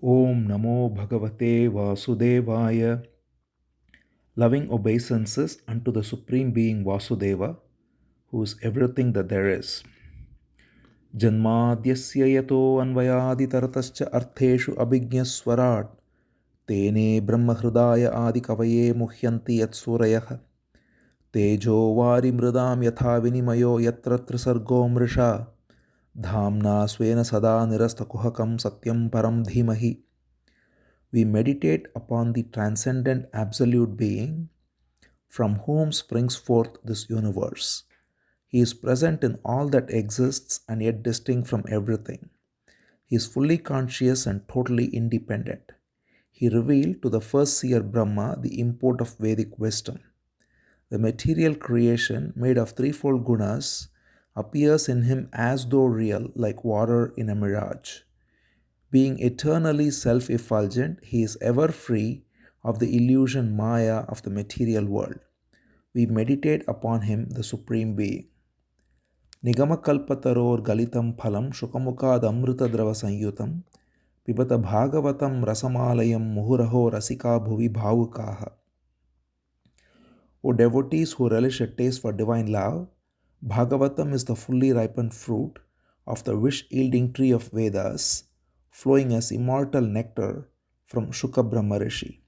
Om Namo Bhagavate Vasudevaya. Loving obeisances unto the Supreme Being Vasudeva, who is everything that there is. Janmadyasya yato anvayaditaratascha artheshu abhigyaswarat tene brahmahridaya adikavaye muhyanti yatsurayah tejo vari mridam yatha vinimayo yatra trisargo mrisha dhamna svena sada nirastakuhakam satyam param dhimahi. We meditate upon the transcendent absolute being from whom springs forth this universe. He is present in all that exists and yet distinct from everything. He is fully conscious and totally independent. He revealed to the first seer Brahma the import of Vedic wisdom. The material creation, made of threefold gunas, appears in him as though real, like water in a mirage. Being eternally self effulgent, he is ever free of the illusion Maya of the material world. We meditate upon him, the Supreme Being. Nigamakalpataror galitam phalam shukamukad amritadrava sanyutam pibata bhagavatam rasamalayam muhuraho rasika bhuvi bhavukaha. O devotees who relish a taste for divine love, Bhagavatam is the fully ripened fruit of the wish-yielding tree of Vedas, flowing as immortal nectar from Shuka Brahmarshi.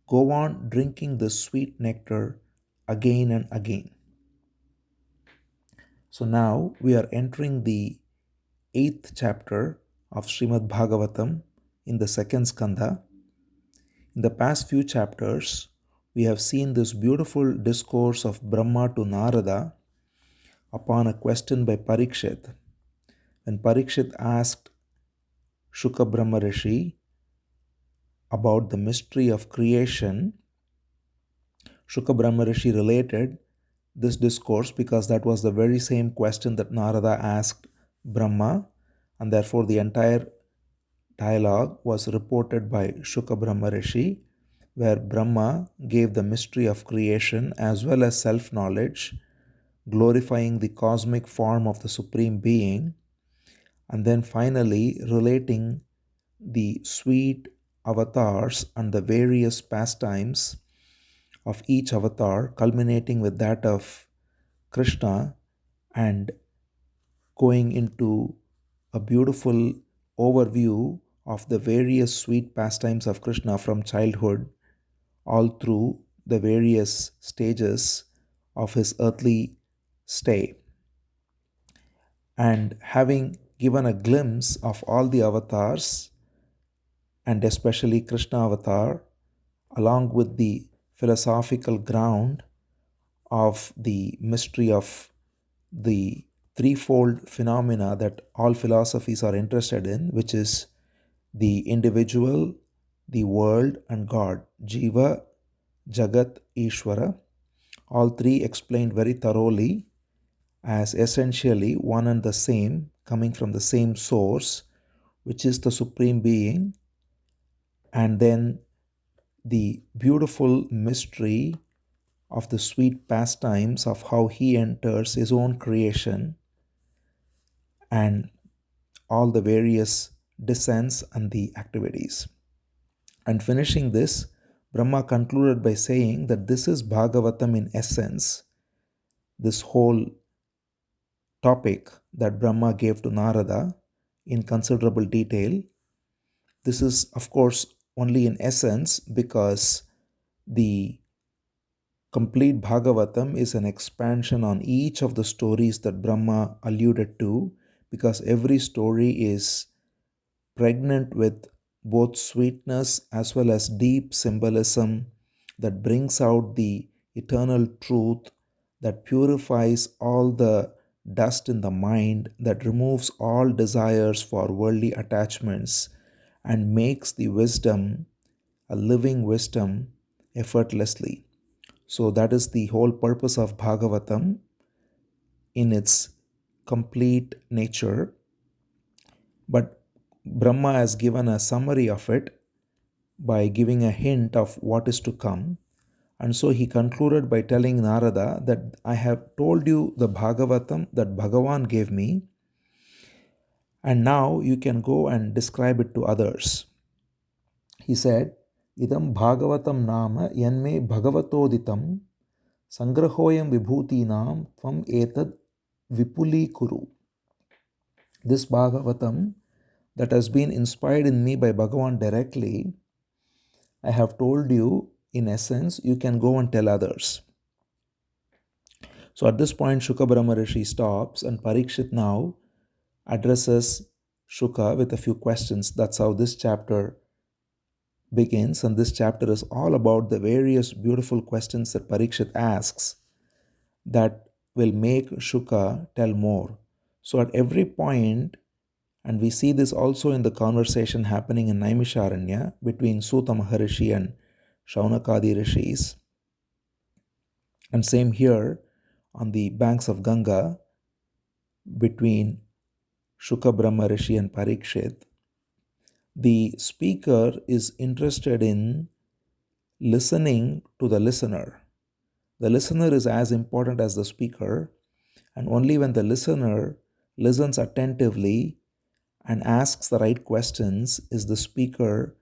Go on drinking this sweet nectar again and again. So now we are entering the 8th chapter of Srimad Bhagavatam in the second Skandha. In the past few chapters, we have seen this beautiful discourse of Brahma to Narada upon a question by Parikshit. When Parikshit asked Shuka Brahmarshi about the mystery of creation, Shuka Brahmarshi related this discourse because that was the very same question that Narada asked Brahma, and therefore the entire dialogue was reported by Shuka Brahmarshi, where Brahma gave the mystery of creation as well as self-knowledge, glorifying the cosmic form of the Supreme Being, and then finally relating the sweet avatars and the various pastimes of each avatar, culminating with that of Krishna, and going into a beautiful overview of the various sweet pastimes of Krishna from childhood all through the various stages of his earthly stay. And having given a glimpse of all the avatars, and especially Krishna avatar, along with the philosophical ground of the mystery of the threefold phenomena that all philosophies are interested in, which is the individual, the world, and God, Jiva, Jagat, Ishvara, all three explained very thoroughly as essentially one and the same, coming from the same source, which is the Supreme Being, and then the beautiful mystery of the sweet pastimes of how he enters his own creation and all the various descents and the activities. And finishing this, Brahma concluded by saying that this is Bhagavatam in essence, this whole topic that Brahma gave to Narada in considerable detail. This is, of course, only in essence because the complete Bhagavatam is an expansion on each of the stories that Brahma alluded to, because every story is pregnant with both sweetness as well as deep symbolism that brings out the eternal truth, that purifies all the dust in the mind, that removes all desires for worldly attachments, and makes the wisdom a living wisdom effortlessly. So that is the whole purpose of Bhagavatam in its complete nature. But Brahma has given a summary of it by giving a hint of what is to come. And so he concluded by telling Narada that I have told you the Bhagavatam that Bhagavan gave me, and now you can go and describe it to others. He said, Idam Bhagavatam Nama Yanme Bhagavatoditam Sangrahoyam Vibhutinam Tvam Etad Vipuli Kuru. This Bhagavatam that has been inspired in me by Bhagavan directly, I have told you, in essence, you can go and tell others. So at this point, Shuka Brahmarshi stops, and Parikshit now addresses Shuka with a few questions. That's how this chapter begins, and this chapter is all about the various beautiful questions that Parikshit asks that will make Shuka tell more. So at every point, and we see this also in the conversation happening in Naimisharanya between Suta Maharishi and Shaunakadi Rishis, and same here on the banks of Ganga between Shuka Brahmarshi and Parikshit. The speaker is interested in listening to the listener. The listener is as important as the speaker, and only when the listener listens attentively and asks the right questions is the speaker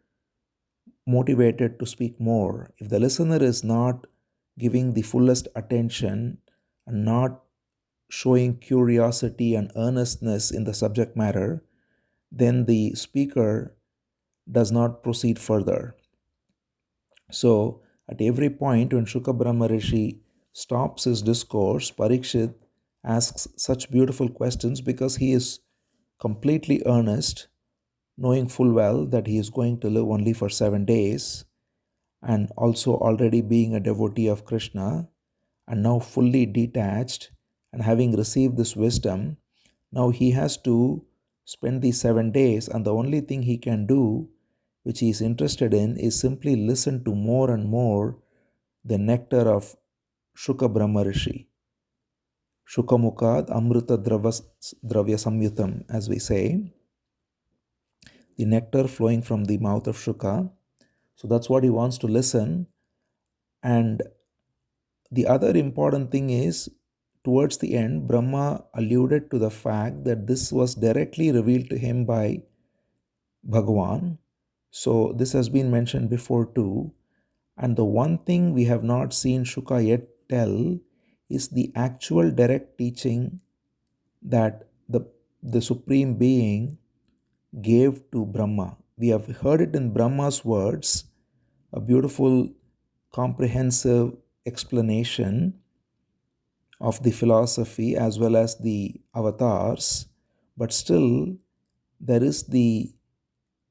motivated to speak more. If the listener is not giving the fullest attention and not showing curiosity and earnestness in the subject matter, then the speaker does not proceed further. So, at every point when Shuka Brahmarshi stops his discourse, Parikshit asks such beautiful questions because he is completely earnest, knowing full well that he is going to live only for 7 days, and also already being a devotee of Krishna, and now fully detached and having received this wisdom. Now he has to spend these 7 days, and the only thing he can do, which he is interested in, is simply listen to more and more the nectar of Shuka Brahmarshi. Shukamukad Amrita Dravya Samyutam, as we say, the nectar flowing from the mouth of Shuka. So that's what he wants to listen. And the other important thing is, towards the end, Brahma alluded to the fact that this was directly revealed to him by Bhagavan. So this has been mentioned before too. And the one thing we have not seen Shuka yet tell is the actual direct teaching that the Supreme Being gave to Brahma. We have heard it in Brahma's words, a beautiful, comprehensive explanation of the philosophy as well as the avatars, but still there is the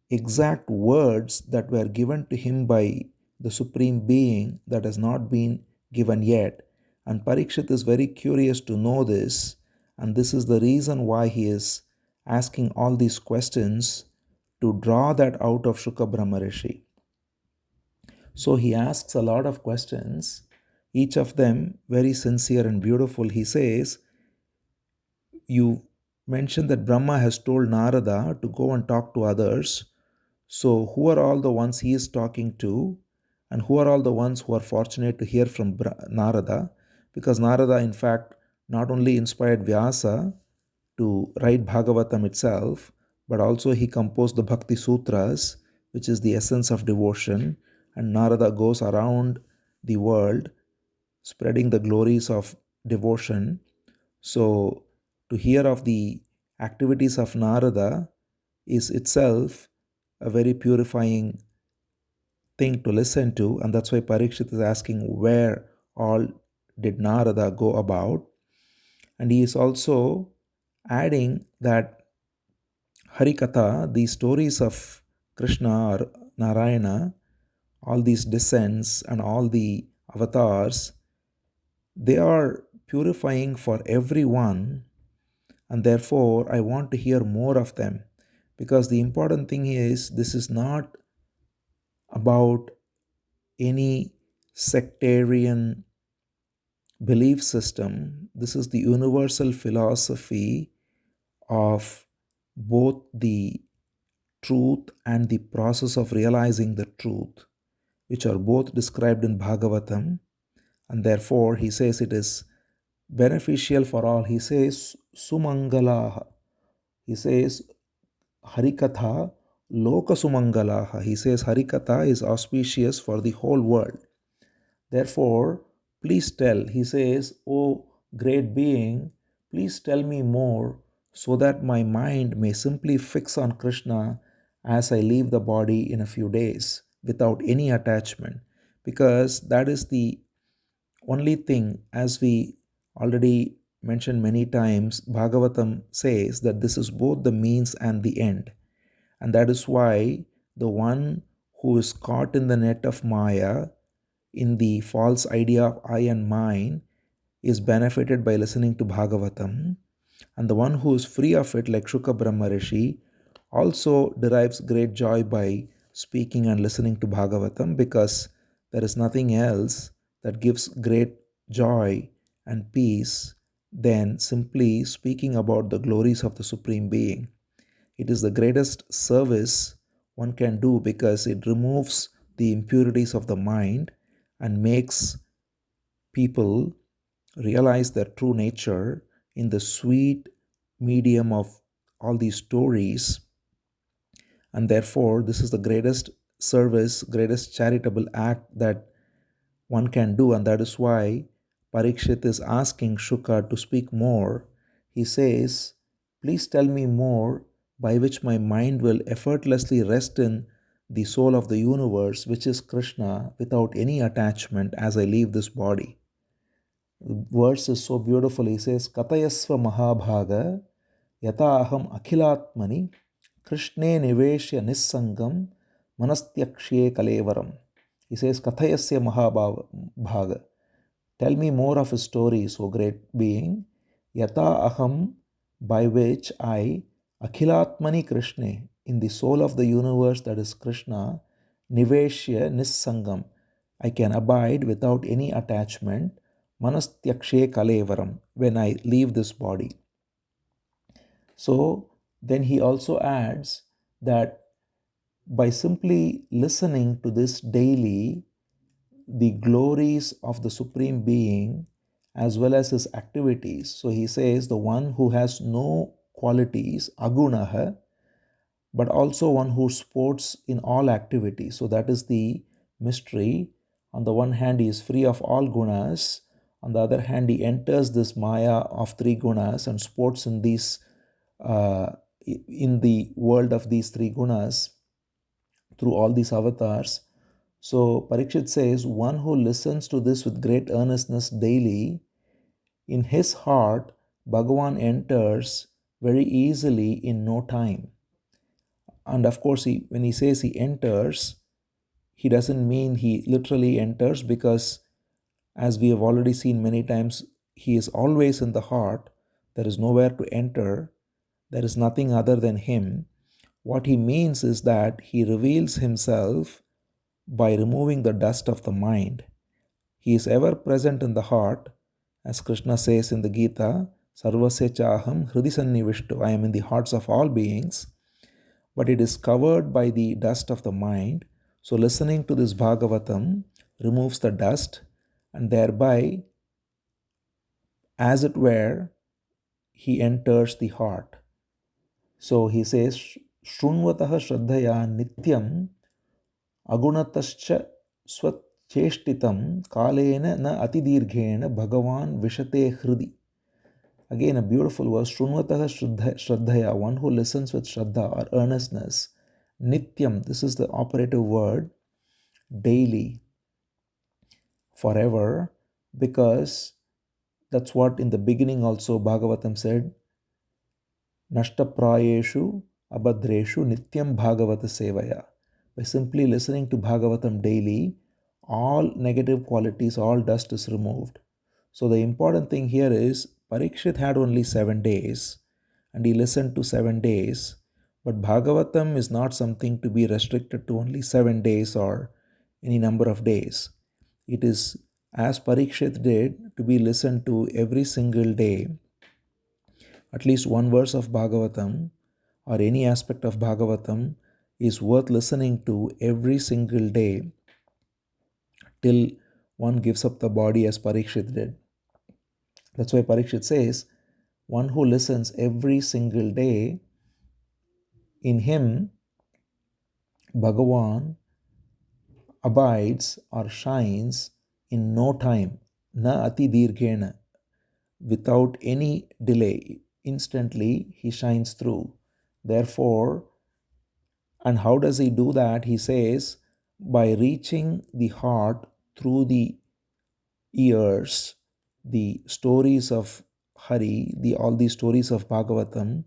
exact words that were given to him by the Supreme Being that has not been given yet. And Parikshit is very curious to know this, and this is the reason why he is asking all these questions to draw that out of Shuka Brahmarshi. So he asks a lot of questions, each of them very sincere and beautiful. He says, you mentioned that Brahma has told Narada to go and talk to others. So, who are all the ones he is talking to, and who are all the ones who are fortunate to hear from Narada? Because Narada, in fact, not only inspired Vyasa to write Bhagavatam itself, but also he composed the Bhakti Sutras, which is the essence of devotion. And Narada goes around the world spreading the glories of devotion. So, to hear of the activities of Narada is itself a very purifying thing to listen to, and that's why Parikshit is asking where all did Narada go about. And he is also adding that Harikatha, the stories of Krishna or Narayana, all these descents and all the avatars, they are purifying for everyone, and therefore I want to hear more of them. Because the important thing is, this is not about any sectarian belief system. This is the universal philosophy of both the truth and the process of realizing the truth, which are both described in Bhagavatam. And therefore, he says it is beneficial for all. He says, Sumangalaha. He says, Harikatha lokasumangalaha. He says Harikatha is auspicious for the whole world. Therefore, please tell, he says, O great being, please tell me more so that my mind may simply fix on Krishna as I leave the body in a few days without any attachment. Because that is the only thing, as we already mentioned many times, Bhagavatam says that this is both the means and the end. And that is why the one who is caught in the net of Maya, in the false idea of I and mine, is benefited by listening to Bhagavatam. And the one who is free of it, like Shuka Brahmarshi, also derives great joy by speaking and listening to Bhagavatam, because there is nothing else that gives great joy and peace than simply speaking about the glories of the Supreme Being. It is the greatest service one can do because it removes the impurities of the mind and makes people realize their true nature in the sweet medium of all these stories. And therefore, this is the greatest service, greatest charitable act that one can do. And that is why Parikshit is asking Shuka to speak more. He says, please tell me more by which my mind will effortlessly rest in the soul of the universe, which is Krishna, without any attachment as I leave this body. The verse is so beautiful. He says, Katayasva Mahabhaga Yata Aham Akhilatmani Krishne Niveshya Nissangam Manastyakshe Kalevaram. He says, Kathayasya Mahabhaga. Tell me more of his stories, O great being. Yata Aham, by which I, Akhilatmani Krishne, in the soul of the universe that is Krishna, Niveshya Nissangam, I can abide without any attachment, Manastyakshe Kalevaram, when I leave this body. So then he also adds that by simply listening to this daily, the glories of the Supreme Being as well as his activities. So he says the one who has no qualities, agunaha, but also one who sports in all activities. So that is the mystery. On the one hand, he is free of all gunas. On the other hand, he enters this maya of three gunas and sports in these in the world of these three gunas through all these avatars. So Parikshit says, one who listens to this with great earnestness daily, in his heart, Bhagavan enters very easily in no time. And of course, when he says he enters, he doesn't mean he literally enters, because as we have already seen many times, he is always in the heart. There is nowhere to enter. There is nothing other than him. What he means is that he reveals himself by removing the dust of the mind. He is ever present in the heart, as Krishna says in the Gita, Sarvasya Chaham Hridi Sannivishtu, I am in the hearts of all beings, but it is covered by the dust of the mind. So listening to this Bhagavatam removes the dust, and thereby, as it were, he enters the heart. So he says, Shrunvataha Shraddhaya Nityam Agunatascha Swacheshtitam Kalena na Atidirghena Bhagavan Vishate Hridi. Again, a beautiful verse. Shrunvataha Shraddhaya, one who listens with Shraddha or earnestness. Nityam, this is the operative word, daily, forever, because that's what in the beginning also Bhagavatam said, Nashtaprayeshu Abhadreshu Nityam Bhagavata Sevaya. By simply listening to Bhagavatam daily, all negative qualities, all dust is removed. So the important thing here is Parikshit had only 7 days and he listened to 7 days. But Bhagavatam is not something to be restricted to only 7 days or any number of days. It is, as Parikshit did, to be listened to every single day. At least one verse of Bhagavatam or any aspect of Bhagavatam is worth listening to every single day till one gives up the body, as Parikshit did. That's why Parikshit says, one who listens every single day, in him Bhagavan abides or shines in no time, na ati dirghena, without any delay. Instantly he shines through. Therefore, and how does he do that? He says, by reaching the heart through the ears, the stories of Hari, all the stories of Bhagavatam,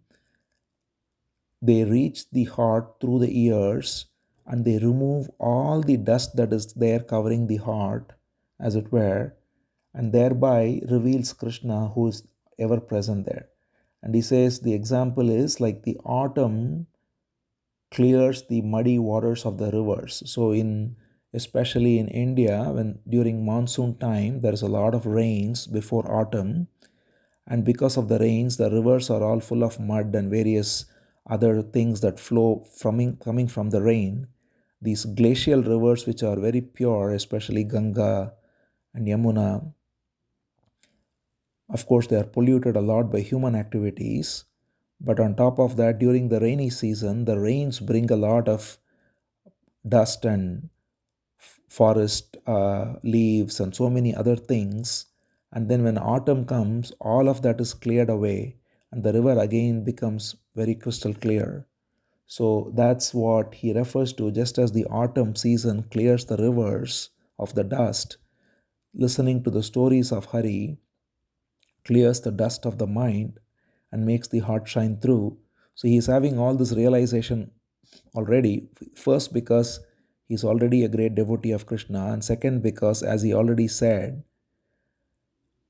they reach the heart through the ears and they remove all the dust that is there covering the heart, as it were, and thereby reveals Krishna who is ever present there. And he says the example is like the autumn clears the muddy waters of the rivers. So in especially in India, when during monsoon time there is a lot of rains before autumn, and because of the rains the rivers are all full of mud and various other things that flow from coming from the rain. These glacial rivers, which are very pure, especially Ganga and Yamuna, of course they are polluted a lot by human activities. But on top of that, during the rainy season the rains bring a lot of dust and forest leaves and so many other things. And then when autumn comes, all of that is cleared away and the river again becomes very crystal clear. So that's what he refers to. Just as the autumn season clears the rivers of the dust, listening to the stories of Hari clears the dust of the mind and makes the heart shine through. So he's having all this realization already. First, because he's already a great devotee of Krishna, and second, because, as he already said,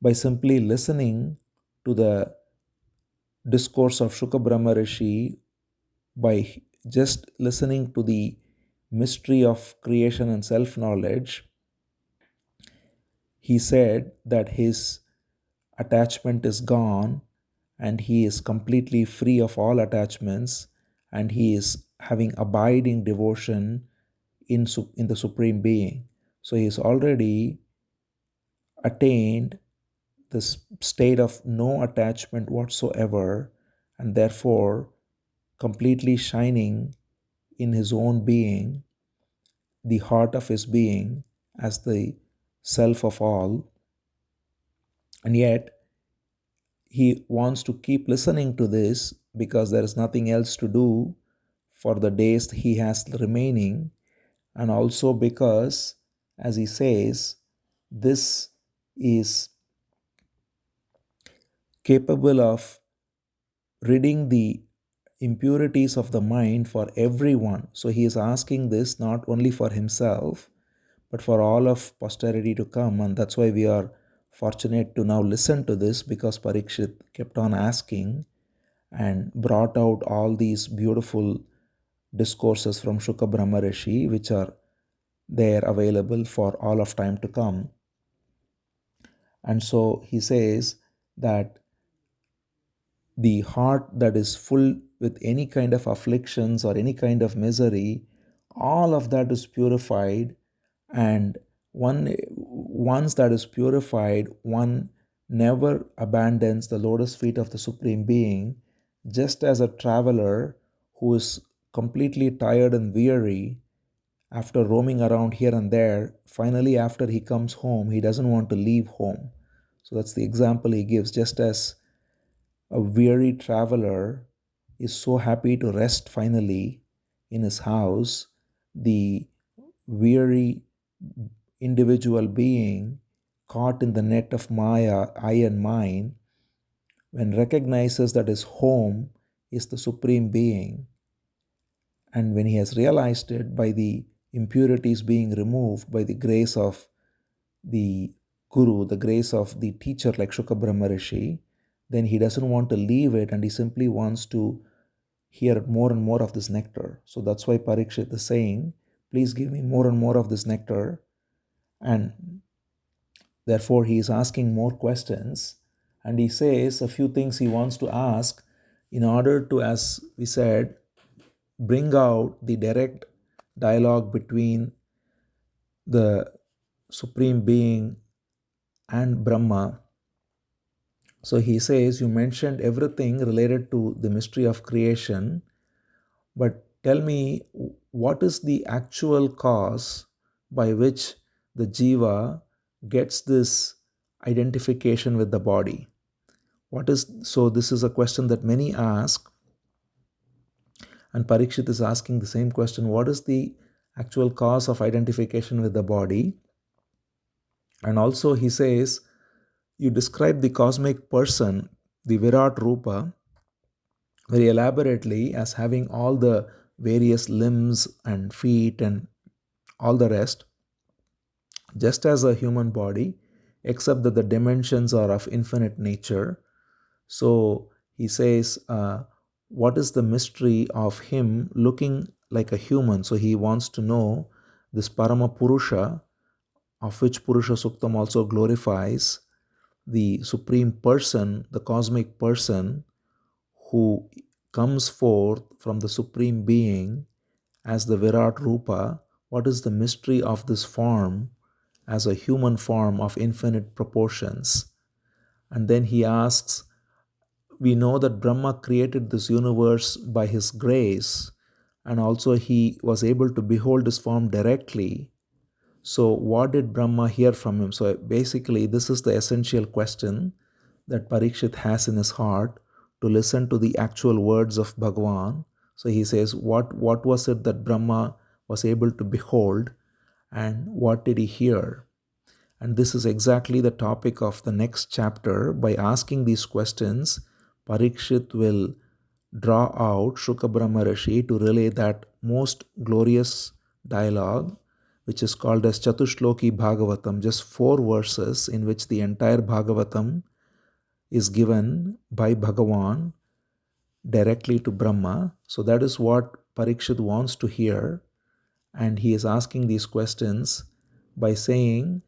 by simply listening to the discourse of Shuka Brahmarshi, by just listening to the mystery of creation and self knowledge, he said that his attachment is gone and he is completely free of all attachments and he is having abiding devotion in the Supreme Being. So he has already attained this state of no attachment whatsoever and therefore completely shining in his own being, the heart of his being as the self of all. And yet he wants to keep listening to this because there is nothing else to do for the days he has remaining, and also because, as he says, this is capable of ridding the impurities of the mind for everyone. So he is asking this not only for himself, but for all of posterity to come. And that's why we are fortunate to now listen to this, because Parikshit kept on asking and brought out all these beautiful discourses from Shuka Brahmarshi, which are there available for all of time to come. And so he says that the heart that is full with any kind of afflictions or any kind of misery, all of that is purified. And once that is purified, one never abandons the lotus feet of the Supreme Being, just as a traveler who is completely tired and weary after roaming around here and there, finally, after he comes home, he doesn't want to leave home. So that's the example he gives. Just as a weary traveler is so happy to rest finally in his house, the weary individual being caught in the net of Maya, I and mine, when recognizes that his home is the Supreme Being, and when he has realized it by the impurities being removed by the grace of the Guru, the grace of the teacher like Shuka Brahmarshi, then he doesn't want to leave it and he simply wants to hear more and more of this nectar. So that's why Parikshit is saying, please give me more and more of this nectar. And therefore, he is asking more questions. And he says a few things he wants to ask in order to, as we said, bring out the direct dialogue between the Supreme Being and Brahma. So he says, you mentioned everything related to the mystery of creation, but tell me what is the actual cause by which the jiva gets this identification with the body? So this is a question that many ask, and Parikshit is asking the same question. What is the actual cause of identification with the body? And also he says, you describe the cosmic person, the Virat Rupa, very elaborately as having all the various limbs and feet and all the rest, just as a human body, except that the dimensions are of infinite nature. So he says, what is the mystery of him looking like a human? So he wants to know this Parama Purusha, of which Purusha Suktam also glorifies, the supreme person, the cosmic person who comes forth from the supreme being as the Virat Rupa. What is the mystery of this form as a human form of infinite proportions? And then he asks, we know that Brahma created this universe by his grace, and also he was able to behold his form directly. So, what did Brahma hear from him? So, basically, this is the essential question that Parikshit has in his heart, to listen to the actual words of Bhagavan. So, he says, what was it that Brahma was able to behold, and what did he hear? And this is exactly the topic of the next chapter. By asking these questions, Parikshit will draw out Shuka Brahmarshi to relay that most glorious dialogue, which is called as Chatushloki Bhagavatam, just 4 verses in which the entire Bhagavatam is given by Bhagavan directly to Brahma. So that is what Parikshit wants to hear. And he is asking these questions by saying,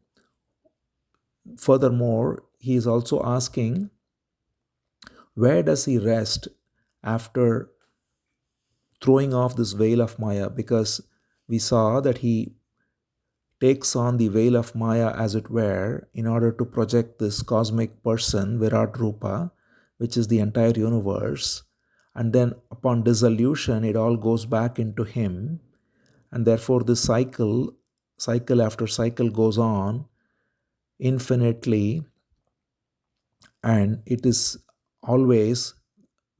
furthermore, he is also asking, where does he rest after throwing off this veil of Maya? Because we saw that he takes on the veil of Maya, as it were, in order to project this cosmic person, Virat Rupa, which is the entire universe. And then upon dissolution, it all goes back into him. And therefore, this cycle after cycle goes on infinitely, and it is always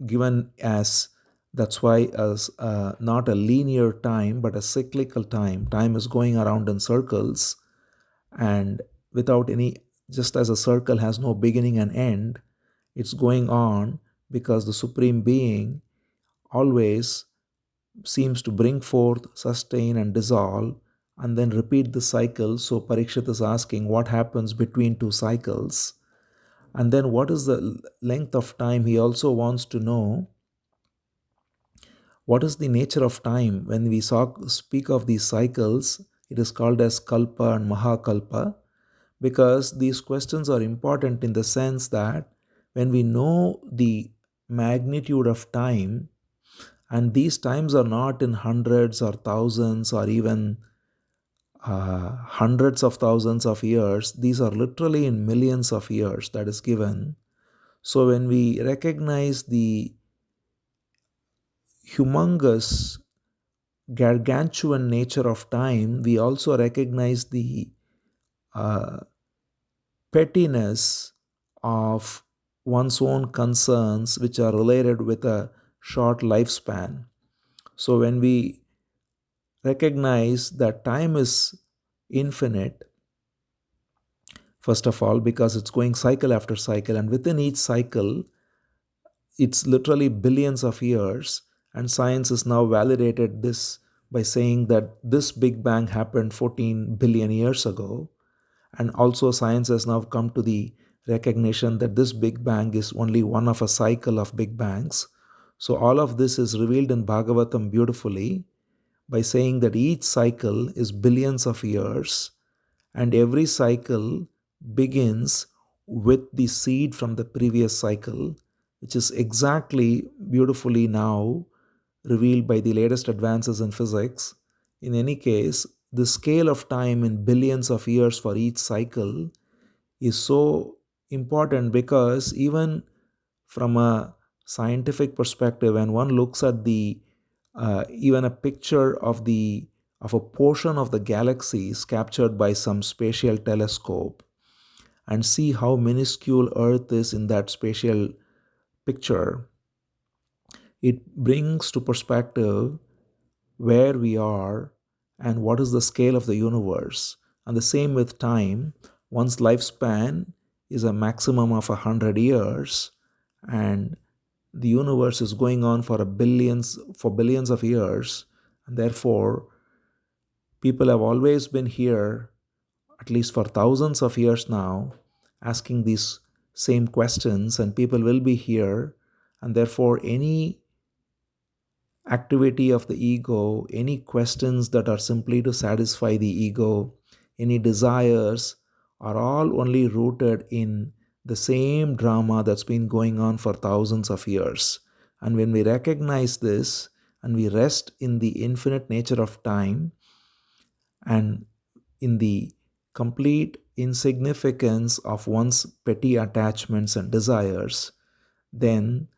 given as, that's why as not a linear time but a cyclical time is going around in circles, and without any, just as a circle has no beginning and end, it's going on because the supreme being always seems to bring forth, sustain and dissolve, and then repeat the cycle. So Parikshit is asking, what happens between two cycles? And then what is the length of time? He also wants to know, what is the nature of time? When we speak of these cycles, it is called as Kalpa and Mahakalpa, because these questions are important in the sense that when we know the magnitude of time, and these times are not in hundreds or thousands or even hundreds of thousands of years, these are literally in millions of years that is given. So when we recognize the humongous, gargantuan nature of time, we also recognize the uh, pettiness of one's own concerns, which are related with a short lifespan. So when we recognize that time is infinite, first of all, because it's going cycle after cycle, and within each cycle, it's literally billions of years, and science has now validated this by saying that this Big Bang happened 14 billion years ago. And also, science has now come to the recognition that this Big Bang is only one of a cycle of Big Bangs. So, all of this is revealed in Bhagavatam beautifully by saying that each cycle is billions of years, and every cycle begins with the seed from the previous cycle, which is exactly beautifully now revealed by the latest advances in physics. In any case, the scale of time in billions of years for each cycle is so important, because even from a scientific perspective, when one looks at the even a picture of a portion of the galaxy is captured by some spatial telescope, and see how minuscule Earth is in that spatial picture, it brings to perspective where we are and what is the scale of the universe. And the same with time. One's lifespan is a maximum of 100 years, and the universe is going on for billions of years, and therefore people have always been here, at least for thousands of years now, asking these same questions, and people will be here, and therefore any activity of the ego, any questions that are simply to satisfy the ego, any desires, are all only rooted in the same drama that's been going on for thousands of years. And when we recognize this and we rest in the infinite nature of time and in the complete insignificance of one's petty attachments and desires, then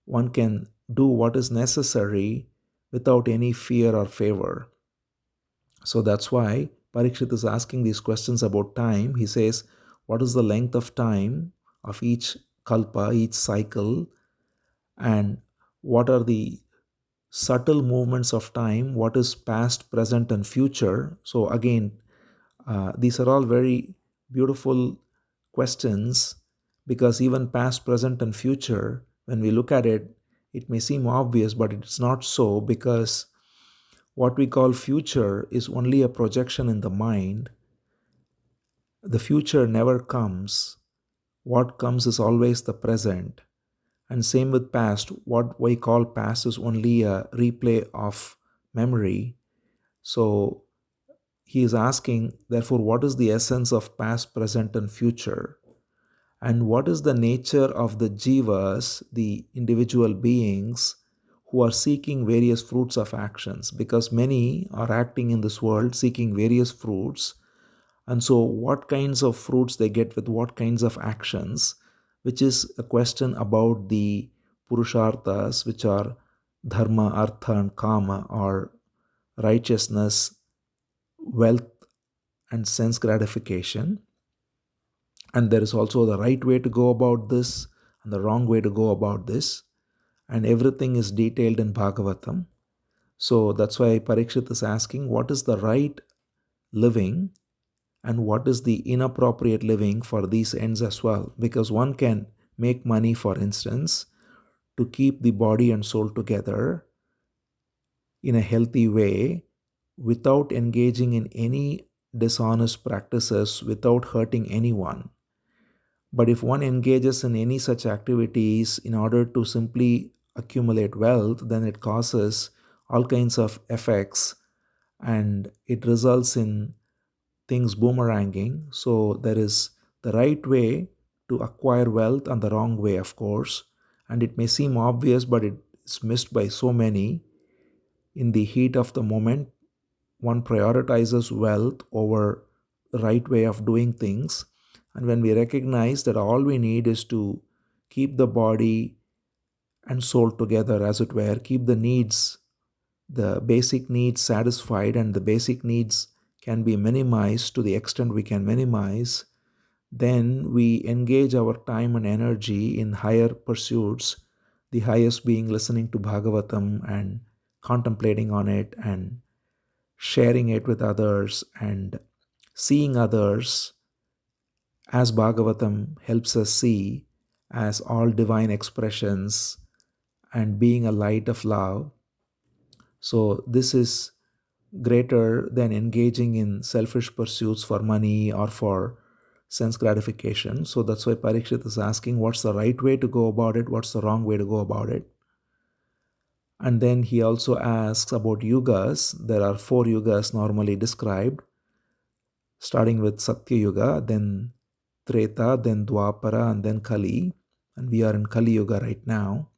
one can do what is necessary without any fear or favor. So that's why Parikshit is asking these questions about time. He says, what is the length of time of each kalpa, each cycle, and what are the subtle movements of time? What is past, present, and future? So, again, these are all very beautiful questions, because even past, present, and future, when we look at it, it may seem obvious, but it's not so, because what we call future is only a projection in the mind. The future never comes. What comes is always the present. And same with past. What we call past is only a replay of memory. So he is asking, therefore, what is the essence of past, present, and future? And what is the nature of the jivas, the individual beings who are seeking various fruits of actions? Because many are acting in this world seeking various fruits. And so, what kinds of fruits they get with what kinds of actions, which is a question about the purusharthas, which are dharma, artha, and kama, or righteousness, wealth, and sense gratification. And there is also the right way to go about this and the wrong way to go about this. And everything is detailed in Bhagavatam. So that's why Parikshit is asking, what is the right living and what is the inappropriate living for these ends as well? Because one can make money, for instance, to keep the body and soul together in a healthy way without engaging in any dishonest practices, without hurting anyone. But if one engages in any such activities in order to simply accumulate wealth, then it causes all kinds of effects, and it results in things boomeranging. So there is the right way to acquire wealth and the wrong way, of course. And it may seem obvious, but it's missed by so many. In the heat of the moment, one prioritizes wealth over the right way of doing things. And when we recognize that all we need is to keep the body and soul together, as it were, keep the needs, the basic needs satisfied, and the basic needs can be minimized to the extent we can minimize, then we engage our time and energy in higher pursuits, the highest being listening to Bhagavatam and contemplating on it and sharing it with others and seeing others as Bhagavatam helps us see as all divine expressions and being a light of love. So, this is greater than engaging in selfish pursuits for money or for sense gratification. So, that's why Parikshit is asking, what's the right way to go about it? What's the wrong way to go about it? And then he also asks about yugas. There are 4 yugas normally described, starting with Satya Yuga, then Treta, then Dwapara, and then Kali. And we are in Kali Yuga right now.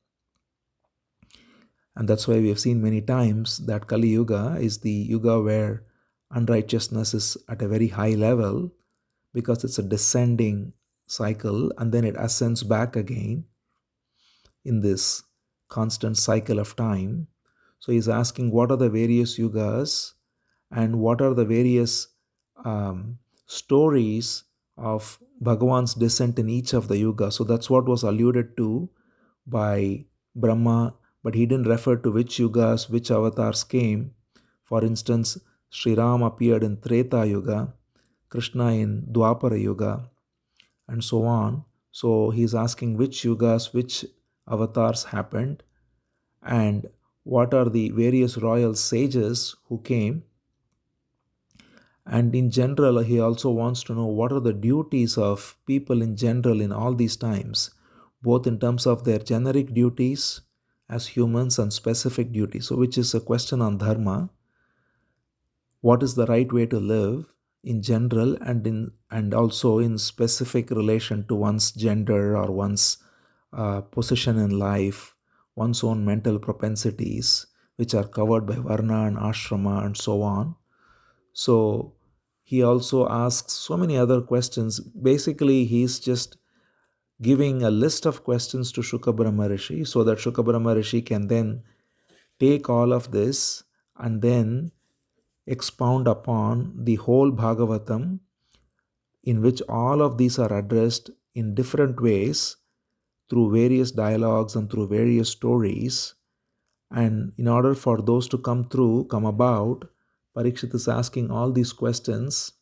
And that's why we have seen many times that Kali Yuga is the Yuga where unrighteousness is at a very high level, because it's a descending cycle and then it ascends back again in this constant cycle of time. So he's asking what are the various yugas and what are the various stories of Bhagavan's descent in each of the yugas. So that's what was alluded to by Brahma, but he didn't refer to which yugas, which avatars came. For instance, Sri Ram appeared in Treta Yuga, Krishna in Dwapara Yuga, and so on. So he's asking which yugas, which avatars happened, and what are the various royal sages who came. And in general, he also wants to know what are the duties of people in general in all these times, both in terms of their generic duties as humans and specific duties. So, which is a question on dharma. What is the right way to live in general and also in specific relation to one's gender or one's position in life, one's own mental propensities, which are covered by varna and ashrama and so on. So he also asks so many other questions. Basically, he's just giving a list of questions to Shuka Brahmarshi so that Shuka Brahmarshi can then take all of this and then expound upon the whole Bhagavatam, in which all of these are addressed in different ways through various dialogues and through various stories. And in order for those to come about, Parikshit is asking all these questions.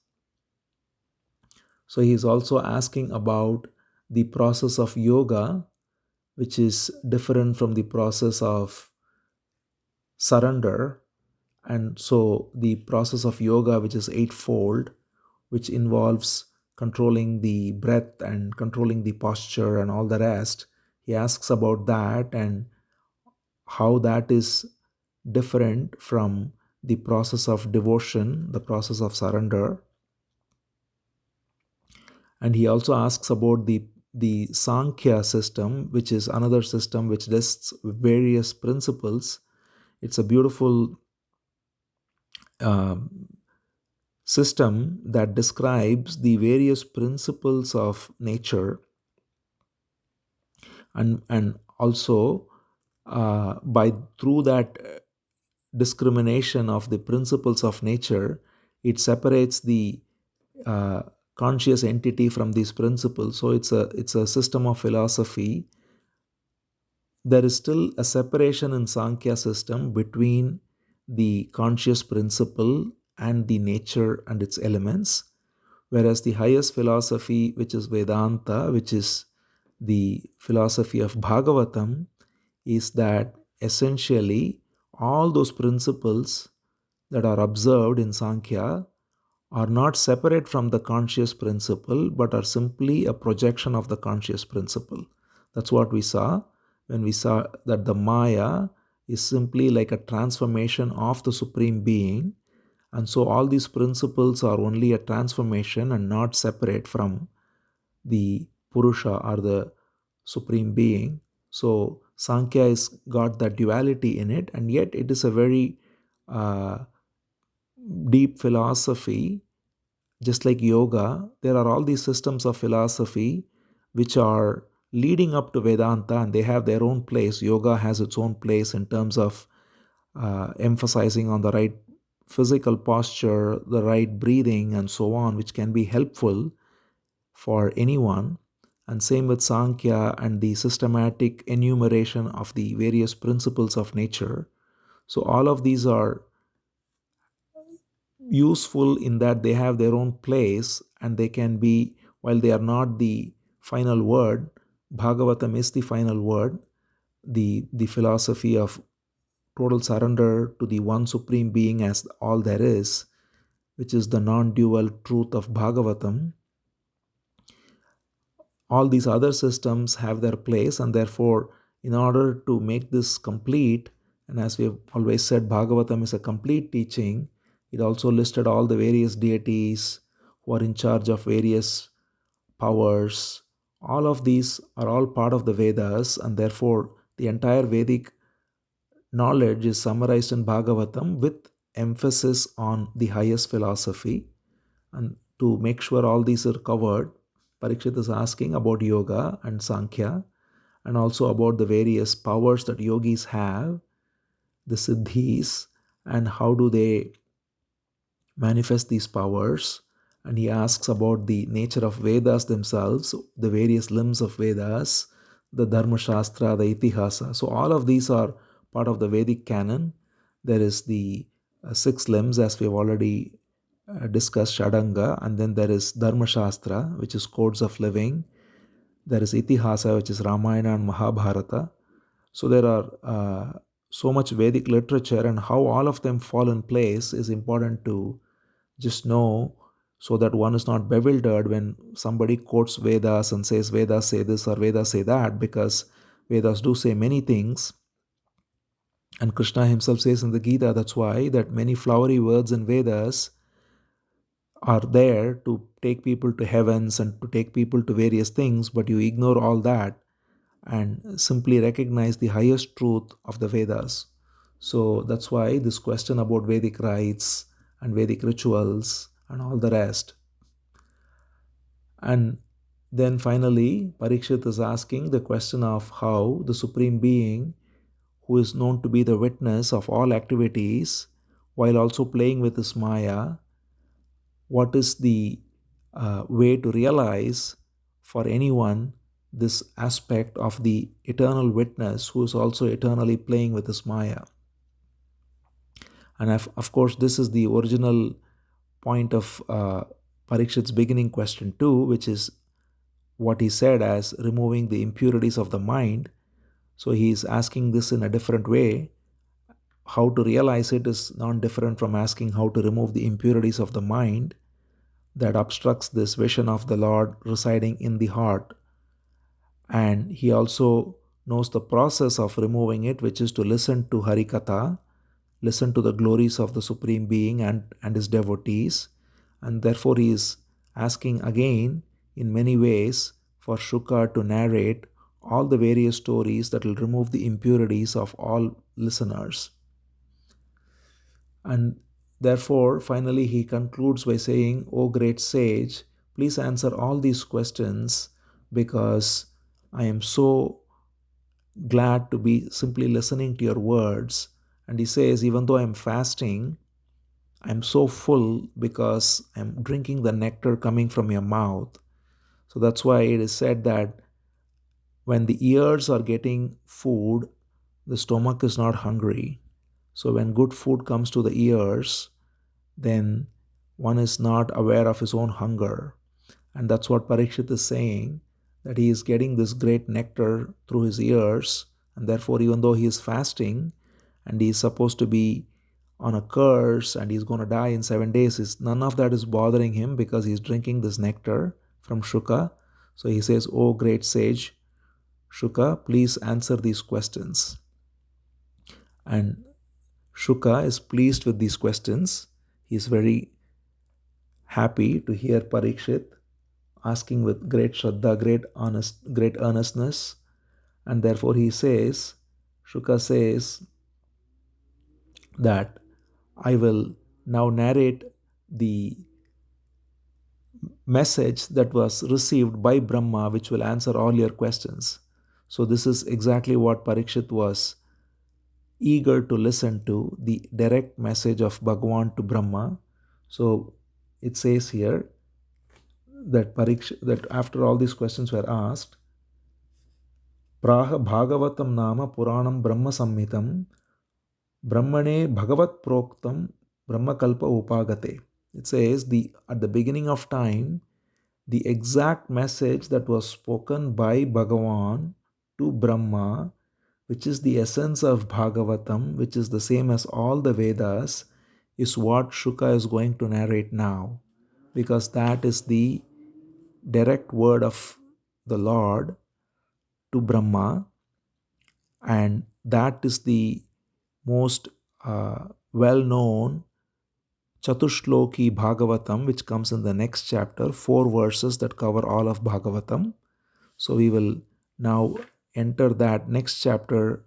So he is also asking about the process of yoga, which is different from the process of surrender. And so the process of yoga, which is eightfold, which involves controlling the breath and controlling the posture and all the rest, he asks about that and how that is different from the process of devotion, the process of surrender. And he also asks about the Sankhya system, which is another system which lists various principles. It's a beautiful system that describes the various principles of nature, and also by through that discrimination of the principles of nature, it separates the uh, conscious entity from these principles. So it's a system of philosophy. There is still a separation in Sankhya system between the conscious principle and the nature and its elements, whereas the highest philosophy, which is Vedanta, which is the philosophy of Bhagavatam, is that essentially all those principles that are observed in Sankhya are not separate from the conscious principle but are simply a projection of the conscious principle. That's what we saw when we saw that the Maya is simply like a transformation of the Supreme Being, and so all these principles are only a transformation and not separate from the Purusha or the Supreme Being. So Sankhya has got that duality in it, and yet it is a very deep philosophy. Just like yoga, there are all these systems of philosophy which are leading up to Vedanta, and they have their own place. Yoga has its own place in terms of emphasizing on the right physical posture, the right breathing, and so on, which can be helpful for anyone. And same with Sankhya and the systematic enumeration of the various principles of nature. So all of these are useful in that they have their own place, and they can be, while they are not the final word, Bhagavatam is the final word. The philosophy of total surrender to the one supreme being as all there is, which is the non-dual truth of Bhagavatam. All these other systems have their place, and therefore, in order to make this complete, and as we have always said, Bhagavatam is a complete teaching. It also listed all the various deities who are in charge of various powers. All of these are all part of the Vedas, and therefore the entire Vedic knowledge is summarized in Bhagavatam with emphasis on the highest philosophy. And to make sure all these are covered, Parikshit is asking about yoga and Sankhya, and also about the various powers that yogis have, the siddhis and how do they manifest these powers. And he asks about the nature of Vedas themselves, the various limbs of Vedas, the Dharma Shastra, the Itihasa. So all of these are part of the Vedic canon. There is the six limbs, as we have already discussed, Shadanga, and then there is Dharma Shastra, which is codes of living. There is Itihasa, which is Ramayana and Mahabharata. So there are so much Vedic literature, and how all of them fall in place is important to just know, so that one is not bewildered when somebody quotes Vedas and says Vedas say this or Vedas say that, because Vedas do say many things. And Krishna himself says in the Gita, that's why that many flowery words in Vedas are there to take people to heavens and to take people to various things, but you ignore all that and simply recognize the highest truth of the Vedas. So that's why this question about Vedic rites and Vedic rituals and all the rest. And then finally, Parikshit is asking the question of how the Supreme Being, who is known to be the witness of all activities, while also playing with his Maya, what is the way to realize for anyone this aspect of the eternal witness who is also eternally playing with his Maya. And of course, this is the original point of Parikshit's beginning question too, which is what he said as removing the impurities of the mind. So he is asking this in a different way. How to realize it is not different from asking how to remove the impurities of the mind that obstructs this vision of the Lord residing in the heart. And he also knows the process of removing it, which is to listen to Harikatha, listen to the glories of the Supreme Being and his devotees. And therefore he is asking again in many ways for Shuka to narrate all the various stories that will remove the impurities of all listeners. And therefore, finally, he concludes by saying, O great sage, please answer all these questions, because I am so glad to be simply listening to your words. And he says, even though I'm fasting, I'm so full because I'm drinking the nectar coming from your mouth. So that's why it is said that when the ears are getting food, the stomach is not hungry. So when good food comes to the ears, then one is not aware of his own hunger. And that's what Parikshit is saying, that he is getting this great nectar through his ears, and therefore, even though he is fasting and he is supposed to be on a curse and he's going to die in 7 days, none of that is bothering him because he's drinking this nectar from Shuka. So he says, "O great sage, Shuka, please answer these questions." And Shuka is pleased with these questions. He is very happy to hear Parikshit asking with great shraddha, great earnestness. And therefore he says, Shuka says that I will now narrate the message that was received by Brahma, which will answer all your questions. So this is exactly what Parikshit was eager to listen to, the direct message of Bhagavan to Brahma. So it says here that that after all these questions were asked, Praha Bhagavatam Nama Puranam Brahma Samhitam Brahmane Bhagavat Proktam Brahmakalpa Upagate. It says at the beginning of time, the exact message that was spoken by Bhagavan to Brahma, which is the essence of Bhagavatam, which is the same as all the Vedas, is what Shuka is going to narrate now, because that is the direct word of the Lord to Brahma, and that is the most well known Chatushloki Bhagavatam, which comes in the next chapter, 4 verses that cover all of Bhagavatam. So we will now enter that next chapter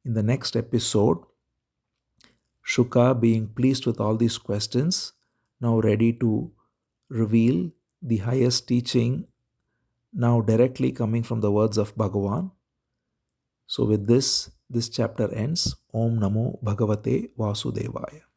in the next episode. Shuka, being pleased with all these questions, now ready to reveal the highest teaching, now directly coming from the words of Bhagavan. So with this chapter ends. Om Namo Bhagavate Vasudevaya.